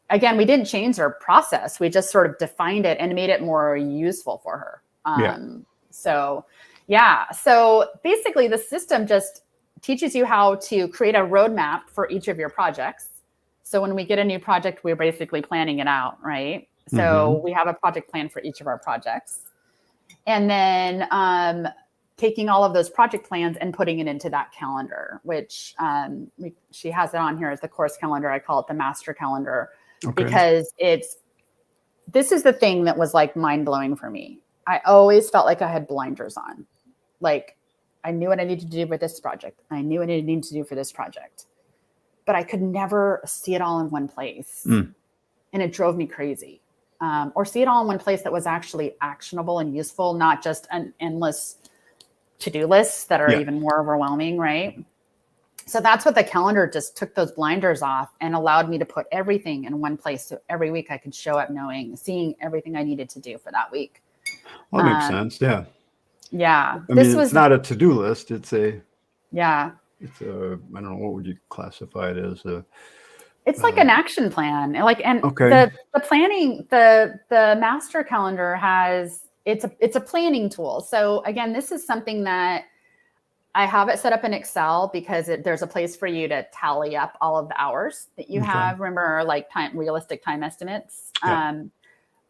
again, we didn't change our process. We just sort of defined it and made it more useful for her. So basically the system just teaches you how to create a roadmap for each of your projects. So when we get a new project, we're basically planning it out, right? So we have a project plan for each of our projects. And then taking all of those project plans and putting it into that calendar, which she has it on here as the course calendar. I call it the master calendar, because this is the thing that was like mind-blowing for me. I always felt like I had blinders on. Like, I knew what I needed to do for this project. I knew what I needed to do for this project. But I could never see it all in one place. And it drove me crazy. Or see it all in one place that was actually actionable and useful, not just an endless to-do lists that are even more overwhelming, right? So that's what the calendar just took those blinders off and allowed me to put everything in one place. So every week I could show up seeing everything I needed to do for that week. Well, that makes sense. Yeah. Yeah. It's not a to-do list. It's a, I don't know, what would you classify it as? It's like an action plan. The planning, the master calendar it's a planning tool. So again, this is something that I have it set up in Excel, because there's a place for you to tally up all of the hours that you have. Remember, like realistic time estimates.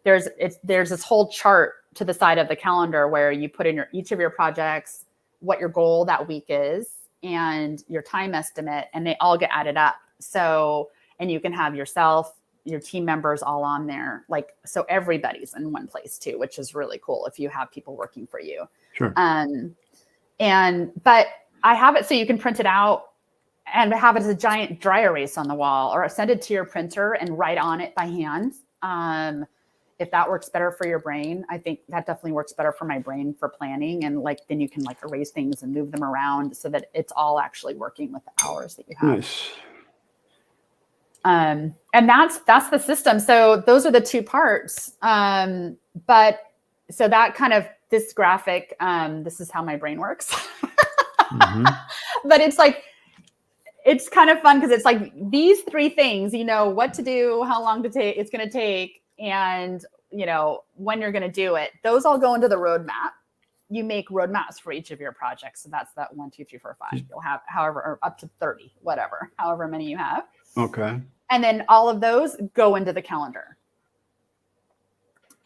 There's this whole chart to the side of the calendar where you put in each of your projects, what your goal that week is, and your time estimate, and they all get added up. So, and you can have yourself, your team members all on there. Like, so everybody's in one place too, which is really cool if you have people working for you. Sure. But I have it so you can print it out and have it as a giant dry erase on the wall, or send it to your printer and write on it by hand. If that works better for your brain, I think that definitely works better for my brain for planning. And like, then you can like erase things and move them around so that it's all actually working with the hours that you have. Nice. And that's the system. So those are the two parts. But so that kind of, this graphic, this is how my brain works. But it's like, it's kind of fun because it's like these three things, you know, what to do, how long it's going to take, and, you know, when you're going to do it. Those all go into the roadmap. You make roadmaps for each of your projects. So that's that 1, 2, 3, 4, 5. You'll have however, or up to 30, whatever, however many you have. Okay. And then all of those go into the calendar.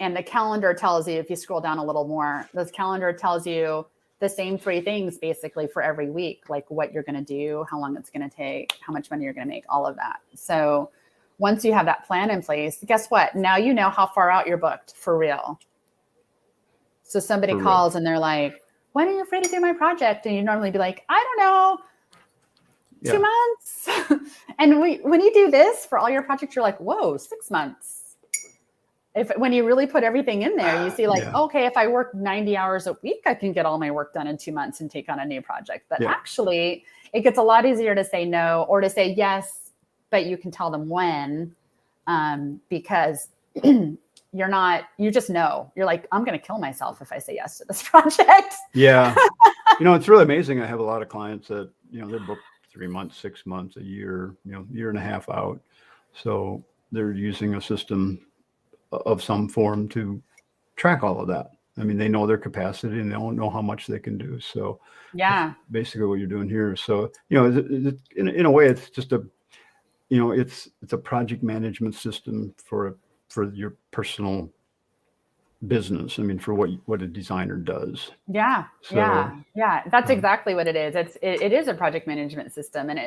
And the calendar tells you, if you scroll down a little more, this calendar tells you the same three things basically for every week, like what you're going to do, how long it's going to take, how much money you're going to make, all of that. So once you have that plan in place, guess what? Now you know how far out you're booked for real. So somebody calls and they're like, when are you free to do my project? And you normally be like, I don't know, 2 months. And when you do this for all your projects, you're like, whoa, 6 months. When you really put everything in there, you see like, okay, if I work 90 hours a week, I can get all my work done in 2 months and take on a new project. But actually, it gets a lot easier to say no or to say yes, but you can tell them when, because you just know. You're like, I'm going to kill myself if I say yes to this project. Yeah. You know, it's really amazing. I have a lot of clients that, you know, they're booked 3 months, 6 months, a year, you know, year and a half out. So they're using a system of some form to track all of that. I mean, they know their capacity and they don't know how much they can do. So that's basically what you're doing here. So, you know, in a way, it's just a, you know, it's a project management system for your personal business. I mean, for what a designer does. Yeah. So, yeah. That's exactly what it is. It is a project management system, and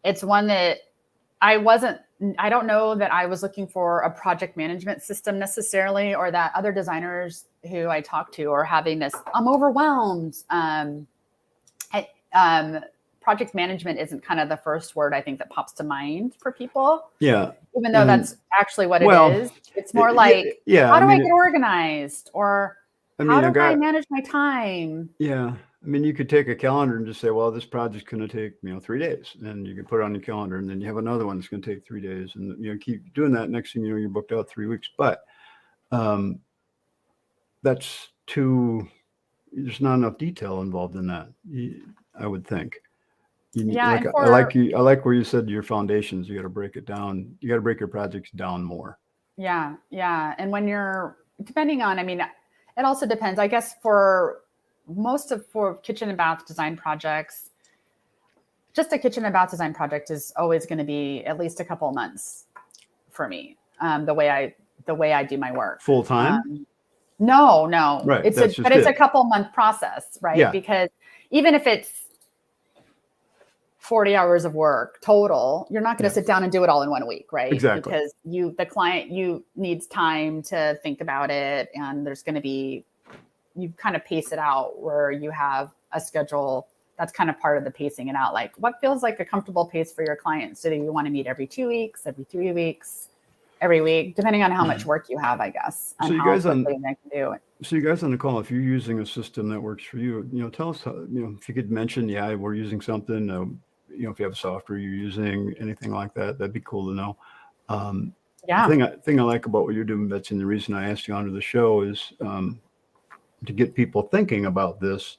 it's one that I don't know that I was looking for a project management system necessarily, or that other designers who I talk to are having this, I'm overwhelmed. Project management isn't kind of the first word I think that pops to mind for people. Yeah. Even though that's actually what it is. It's more like, how do I get organized? Or how do I manage my time? Yeah. I mean, you could take a calendar and just say, well, this project's going to take, 3 days, and you can put it on your calendar, and then you have another one that's going to take 3 days, and keep doing that. Next thing you know, you're booked out 3 weeks. But that's there's not enough detail involved in that, I would think. I like where you said your foundations, you got to break it down. You got to break your projects down more. Yeah. And when depending on, it also depends, I guess, for kitchen and bath design projects, just a kitchen and bath design project is always going to be at least a couple of months for me. The way I do my work. Full time? No. Right. It's a couple month process, right? Yeah. Because even if it's 40 hours of work total, you're not going to sit down and do it all in 1 week, right? Exactly. Because the client needs time to think about it, and there's going to be, you kind of pace it out where you have a schedule. That's kind of part of the pacing it out. Like, what feels like a comfortable pace for your clients? Do you want to meet every 2 weeks, every 3 weeks, every week, depending on how much work you have, I guess. So you guys on the call, if you're using a system that works for you, tell us how, if you could mention, we're using something, if you have software you're using, anything like that, that'd be cool to know. The thing I like about what you're doing, Betsy, and the reason I asked you onto the show is, to get people thinking about this,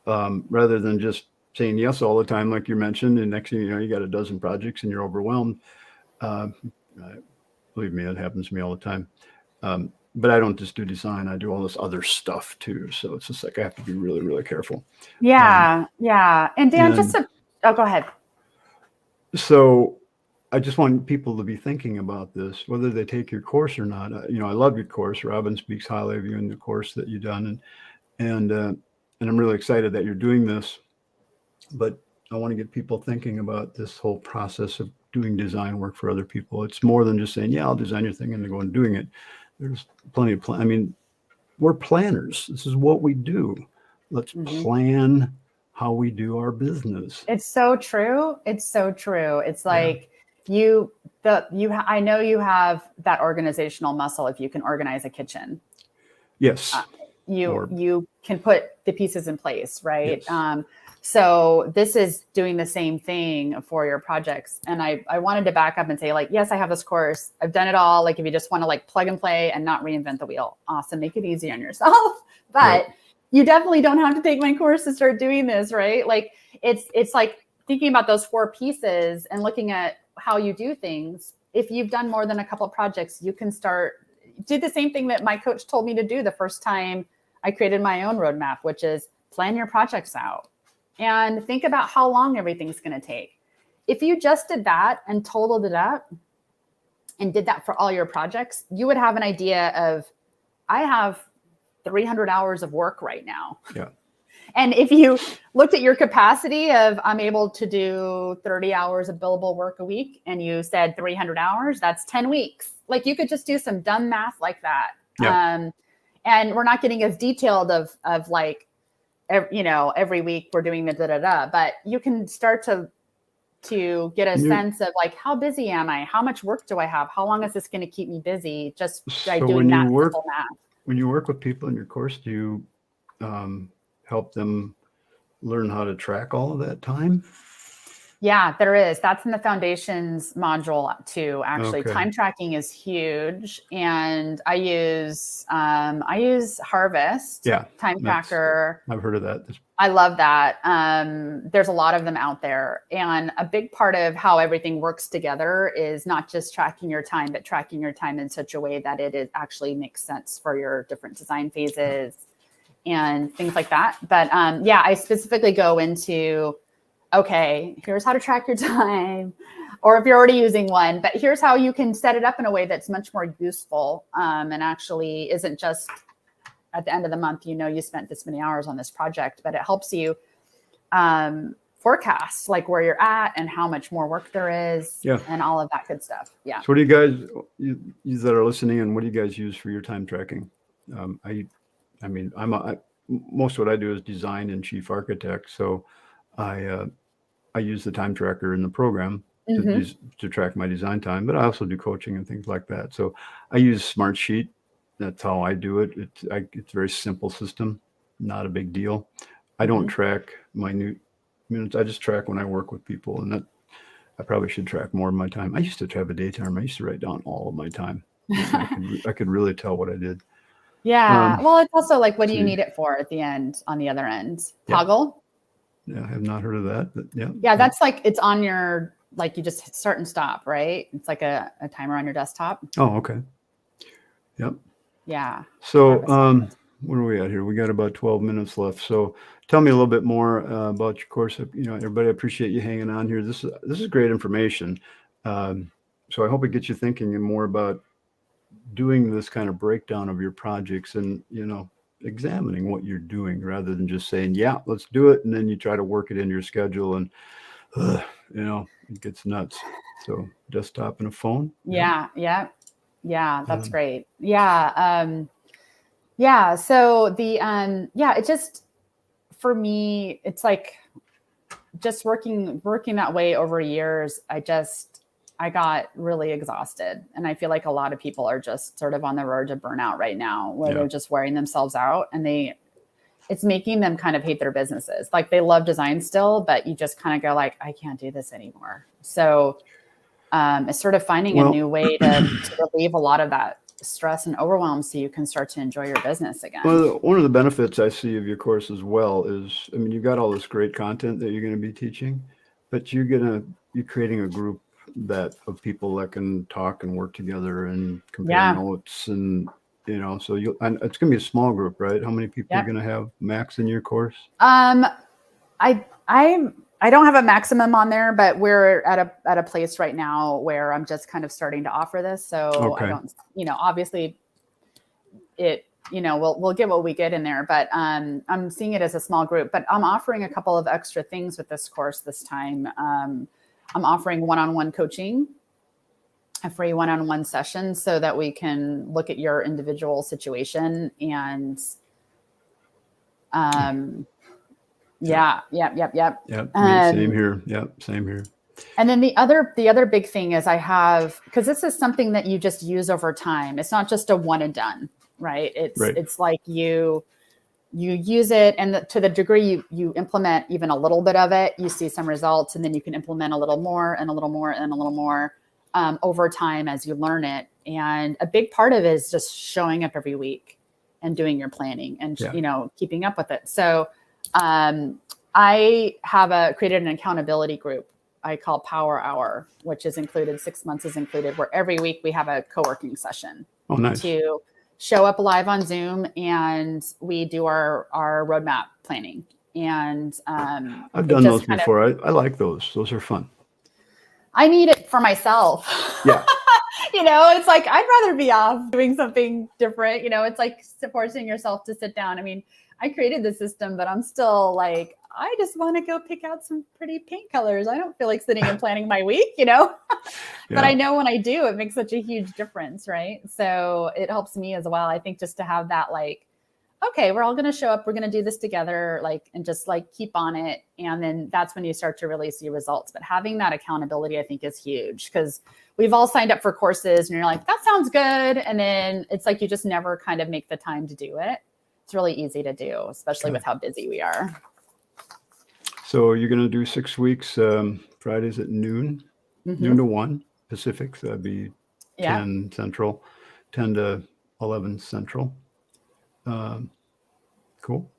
rather than just saying yes all the time, like you mentioned. And next thing you know, you got a dozen projects and you're overwhelmed. Believe me, it happens to me all the time. But I don't just do design. I do all this other stuff too. So it's just like, I have to be really, really careful. Yeah. And Dan, go ahead. So I just want people to be thinking about this, whether they take your course or not. I love your course. Robin speaks highly of you in the course that you've done. And I'm really excited that you're doing this. but I want to get people thinking about this whole process of doing design work for other people. It's more than just saying, yeah, I'll design your thing and then go and doing it. There's plenty of I mean, we're planners. This is what we do. Let's plan how we do our business. It's so true. It's so true. It's like I know you have that organizational muscle if you can organize a kitchen. Yes. You can put the pieces in place, right? Yes. So this is doing the same thing for your projects. And I wanted to back up and say, like, yes, I have this course. I've done it all. Like, if you just want to like plug and play and not reinvent the wheel, awesome. Make it easy on yourself. But you definitely don't have to take my course to start doing this, right? Like, it's like thinking about those 4 pieces and looking at how you do things. If you've done more than a couple of projects, you can do the same thing that my coach told me to do the first time I created my own roadmap, which is plan your projects out and think about how long everything's going to take. If you just did that and totaled it up and did that for all your projects, you would have an idea of, I have 300 hours of work right now. Yeah. And if you looked at your capacity of, I'm able to do 30 hours of billable work a week, and you said 300 hours, that's 10 weeks. Like, you could just do some dumb math like that. Yeah. And we're not getting as detailed of like, every week we're doing the da-da-da, but you can start to get a sense of like, how busy am I? How much work do I have? How long is this going to keep me busy? Just by doing that simple math. When you work with people in your course, do you help them learn how to track all of that time? Yeah, there is. That's in the foundations module too. Actually, Okay. Time tracking is huge, and I use Harvest. Time tracker. I've heard of that. I love that. There's a lot of them out there, and a big part of how everything works together is not just tracking your time, but tracking your time in such a way that it actually makes sense for your different design phases and things like that. But I specifically go into, okay, here's how to track your time, or if you're already using one, but here's how you can set it up in a way that's much more useful and actually isn't just at the end of the month, you spent this many hours on this project, but it helps you forecast like where you're at and how much more work there is and all of that good stuff. Yeah. So what do you guys, you that are listening, and what do you guys use for your time tracking? I mean, most of what I do is design and chief architect. So I use the time tracker in the program to track my design time, but I also do coaching and things like that. So I use Smartsheet. That's how I do it. It's a very simple system, not a big deal. I don't track minute minutes. I just track when I work with people, and that I probably should track more of my time. I used to have a daytime. I used to write down all of my time. I could really tell what I did. Yeah. Well, it's also like, what do you need it for at the end, on the other end? Toggle? Yeah, I have not heard of that, but yeah. Yeah, that's like, it's on your, like, you just start and stop, right? It's like a timer on your desktop. Oh, okay. Yep. Yeah. So where are we at here? We got about 12 minutes left. So tell me a little bit more about your course. Everybody, I appreciate you hanging on here. This is great information. So I hope it gets you thinking more about doing this kind of breakdown of your projects and, examining what you're doing rather than just saying, yeah, let's do it. And then you try to work it into your schedule and, it gets nuts. So desktop and a phone. Yeah. That's great. Yeah. So it just, for me, it's like just working that way over years. I got really exhausted, and I feel like a lot of people are just sort of on the verge of burnout right now, where they're just wearing themselves out, and it's making them kind of hate their businesses. Like, they love design still, but you just kind of go like, I can't do this anymore. So it's sort of finding a new way to relieve a lot of that stress and overwhelm so you can start to enjoy your business again. Well, one of the benefits I see of your course as well is, you've got all this great content that you're going to be teaching, but you're creating a group of people that can talk and work togetger and compare notes, and so and it's going to be a small group, right? How many people are going to have max in your course? I don't have a maximum on there, but we're at a place right now where I'm just kind of starting to offer this. So I don't, obviously we'll get what we get in there, but I'm seeing it as a small group, but I'm offering a couple of extra things with this course this time. I'm offering one-on-one coaching, a free one-on-one session, so that we can look at your individual situation and yep. Same here. Yep. Same here. And then the other big thing is because this is something that you just use over time. It's not just a one and done, right? It's like you use it, and to the degree you implement even a little bit of it, you see some results, and then you can implement a little more and a little more and a little more over time as you learn it. And a big part of it is just showing up every week and doing your planning and keeping up with it. So I have created an accountability group I call Power Hour, which is included, 6 months is included, where every week we have a co-working session. Oh, nice. To show up live on Zoom, and we do our roadmap planning. And I've done those before. I like those. Those are fun. I need it for myself. Yeah. It's like, I'd rather be off doing something different. It's like forcing yourself to sit down. I mean, I created the system, but I'm still like, I just want to go pick out some pretty paint colors. I don't feel like sitting and planning my week, But I know when I do, it makes such a huge difference, right? So it helps me as well. I think just to have that, like, okay, we're all going to show up. We're going to do this together, and just keep on it. And then that's when you start to really see results. But having that accountability, I think, is huge, because we've all signed up for courses and you're like, that sounds good. And then it's like, you just never kind of make the time to do it. It's really easy to do, especially with how busy we are. So you're going to do 6 weeks, Fridays at noon, noon to 1 Pacific. So that'd be 10 Central, 10 to 11 Central. Cool.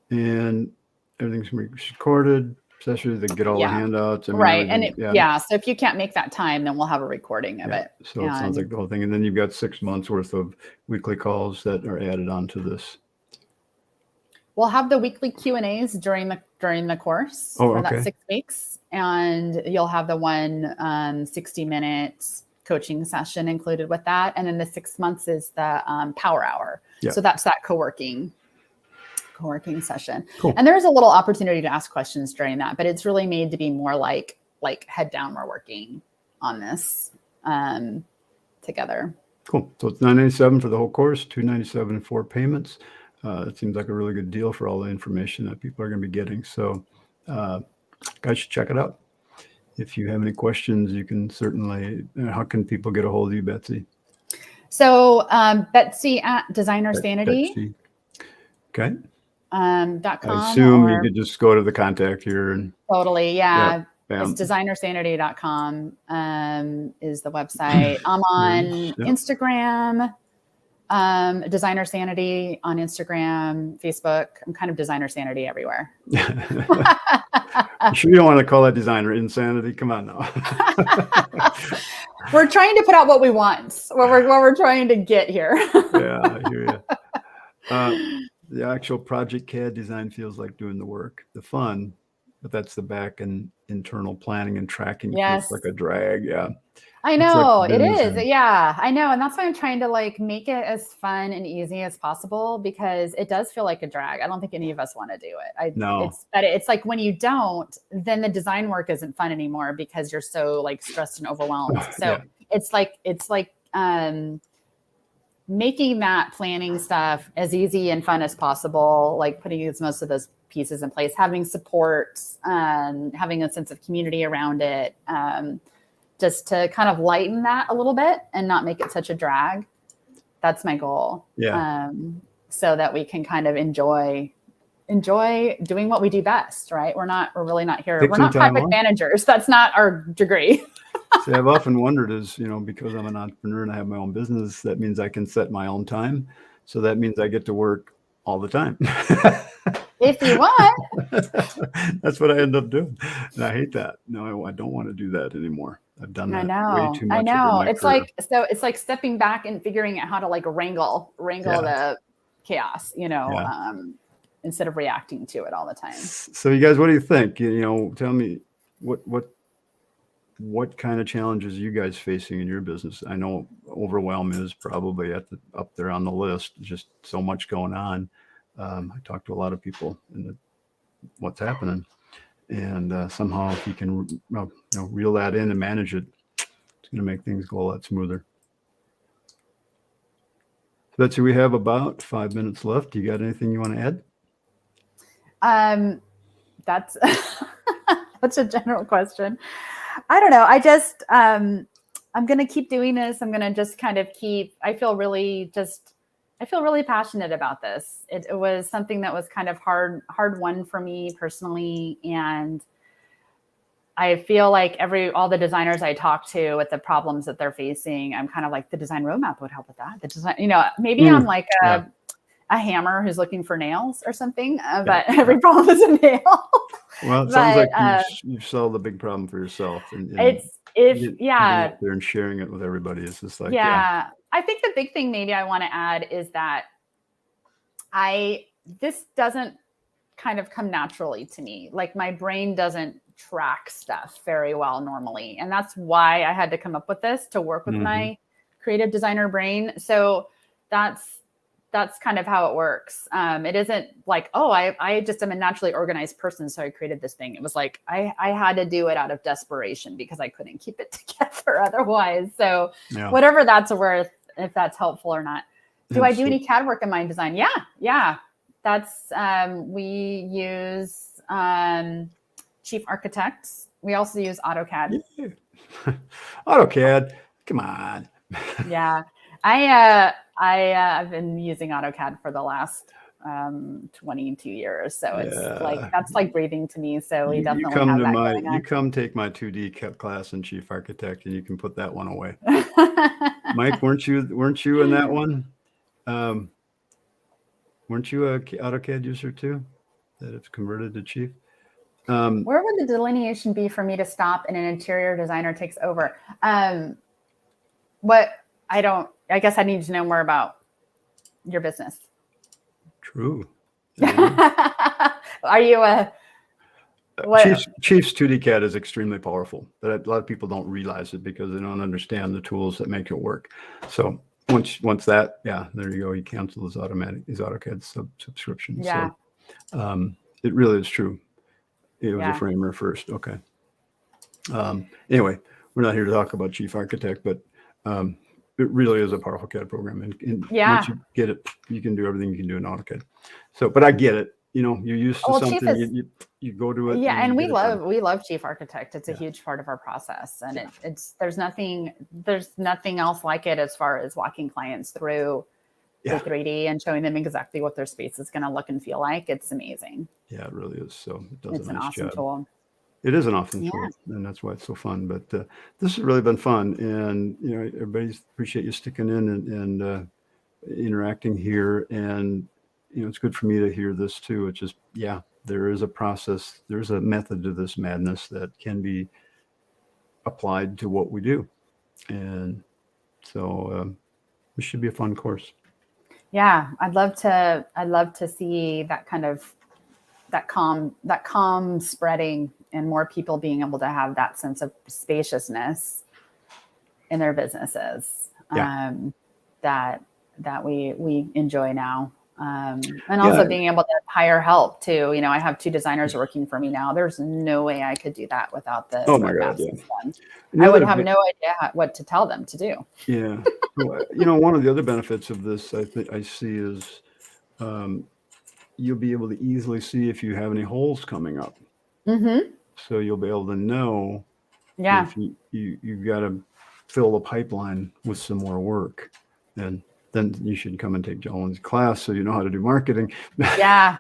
And everything's recorded, especially to get all the handouts. Right. And so if you can't make that time, then we'll have a recording of it. So it sounds like the whole thing. And then you've got 6 months worth of weekly calls that are added onto this. We'll have the weekly Q&As during the course for that 6 weeks. And you'll have the one 60-minute coaching session included with that. And then the 6 months is the Power Hour. Yeah. So that's that co-working session. Cool. And there's a little opportunity to ask questions during that, but it's really made to be more like head down, we're working on this together. Cool. So it's $997 for the whole course, $297 in 4 payments. It seems like a really good deal for all the information that people are going to be getting. So guys should check it out. If you have any questions, you can certainly, how can people get a hold of you, Betsy? So Betsy at Designer Sanity. Betsy. Okay. .com. I assume you could just go to the contact here. And totally. Yeah. It's designersanity.com is the website. I'm on Instagram. Designer Sanity on Instagram, Facebook. I'm kind of Designer Sanity everywhere. You sure you don't want to call that Designer Insanity? Come on now. We're trying to put out what we want, what we're trying to get here. Yeah, I hear you. The actual project CAD design feels like doing the work, the fun, but that's the back and internal planning and tracking. Feels like a drag. Yeah. I know it is. Yeah, I know. And that's why I'm trying to make it as fun and easy as possible, because it does feel like a drag. I don't think any of us want to do it. It's like when you don't, then the design work isn't fun anymore because you're so stressed and overwhelmed. So it's like making that planning stuff as easy and fun as possible, putting most of those pieces in place, having support, having a sense of community around it. Just to kind of lighten that a little bit and not make it such a drag. That's my goal. Yeah. So that we can kind of enjoy doing what we do best, right? We're really not here. We're not project managers. That's not our degree. See, I've often wondered because I'm an entrepreneur and I have my own business, that means I can set my own time. So that means I get to work all the time. If you want. That's what I end up doing. And I hate that. No, I don't want to do that anymore. I've done that way too much. I know. It's like stepping back and figuring out how to wrangle the chaos, instead of reacting to it all the time. So you guys, what do you think? Tell me what what kind of challenges you guys facing in your business? I know overwhelm is probably up there on the list. Just so much going on. I talked to a lot of people and what's happening, and somehow if you can reel that in and manage it, it's going to make things go a lot smoother. Betsy, we have about 5 minutes left. You got anything you want to add? That's that's a general question. I don't know. I just I'm going to keep doing this. I'm going to just kind of I feel really passionate about this. It was something that was kind of hard won for me personally, and I feel like all the designers I talk to with the problems that they're facing, I'm kind of like, the design roadmap would help with that. The design, maybe I'm like a hammer who's looking for nails or something, but every problem is a nail. Well, it sounds like you've solved a big problem for yourself. And getting up there and sharing it with everybody is just like, I think the big thing maybe I want to add is that this doesn't kind of come naturally to me. Like, my brain doesn't track stuff very well normally. And that's why I had to come up with this to work with my creative designer brain. So that's kind of how it works. It isn't like, oh, I just am a naturally organized person, so I created this thing. It was like, I had to do it out of desperation because I couldn't keep it together otherwise. So whatever that's worth, if that's helpful or not. Do I do any CAD work in my design? Yeah. That's, we use Chief Architects. We also use AutoCAD. AutoCAD, come on. Yeah. I've been using AutoCAD for the last 22 years. So it's that's like breathing to me. So we definitely have that going on. You come take my 2D class in Chief Architect and you can put that one away. Mike, weren't you in that one? Weren't you a AutoCAD user too? That have converted to Chief? Where would the delineation be for me to stop and an interior designer takes over? I guess I need to know more about your business. True. Are you Chief's 2D CAD is extremely powerful, but a lot of people don't realize it because they don't understand the tools that make it work. So once that, there you go. You cancel his AutoCAD subscription. Yeah. So it really is true. It was a framer first. Okay. Anyway, we're not here to talk about Chief Architect, but it really is a powerful CAD program. And once you get it, you can do everything you can do in AutoCAD. So, but I get it. You're used to something, you go to it. Yeah, and we love Chief Architect. It's a huge part of our process, and there's nothing else like it as far as walking clients through the 3D and showing them exactly what their space is going to look and feel like. It's amazing. Yeah, it really is. So it does it's an awesome tool. It is an awesome tool, and that's why it's so fun. But this has really been fun, and everybody appreciate you sticking in and interacting here. And it's good for me to hear this too. It's just there is a process, there's a method to this madness that can be applied to what we do, and so this should be a fun course. Yeah, I'd love to see that kind of that calm spreading and more people being able to have that sense of spaciousness in their businesses that we enjoy now. And also being able to hire help too. I have 2 designers working for me now. There's no way I could do that without the smart maps system. I would have no idea what to tell them to do. Yeah. Well, one of the other benefits of this I see is you'll be able to easily see if you have any holes coming up. Mm-hmm. So you'll be able to know if you've got to fill the pipeline with some more work. And then you should come and take Jolen's class so you know how to do marketing. Yeah,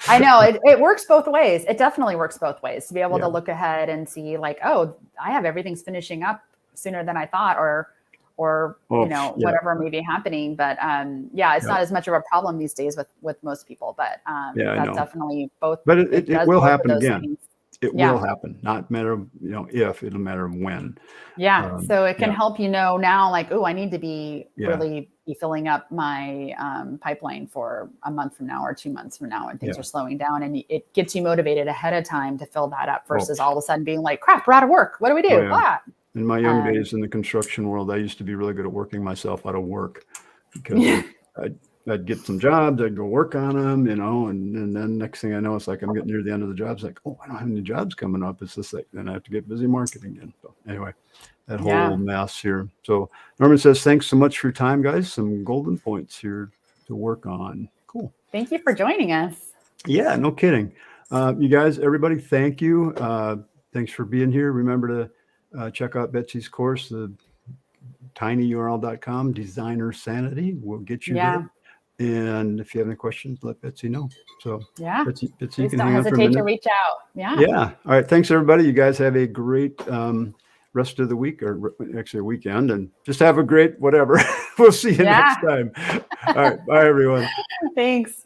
I know. It works both ways. It definitely works both ways to be able to look ahead and see like, oh, I have everything's finishing up sooner than I thought, or whatever may be happening. But it's not as much of a problem these days with most people. But that's definitely both. But it will happen again. Things. It will happen. Not matter of if, it'll matter of when. Yeah. So it can help now, like, oh, I need to be really be filling up my pipeline for a month from now or 2 months from now, and things are slowing down, and it gets you motivated ahead of time to fill that up versus all of a sudden being like, crap, we're out of work. What do we do? In my young days in the construction world, I used to be really good at working myself out of work because I'd get some jobs, I'd go work on them, and then next thing I know, it's like I'm getting near the end of the job. It's like, oh, I don't have any jobs coming up. It's just like, then I have to get busy marketing again. So anyway, that whole mess here. So Norman says, thanks so much for your time, guys. Some golden points here to work on. Cool. Thank you for joining us. Yeah, no kidding. You guys, everybody, thank you. Thanks for being here. Remember to check out Betsy's course, the tinyurl.com, Designer Sanity. We'll get you there. And if you have any questions, let Betsy know. So Betsy, you can hang on for a minute. Don't hesitate to reach out. Yeah. All right. Thanks, everybody. You guys have a great rest of the week, or actually a weekend, and just have a great whatever. We'll see you next time. All right. Bye, everyone. Thanks.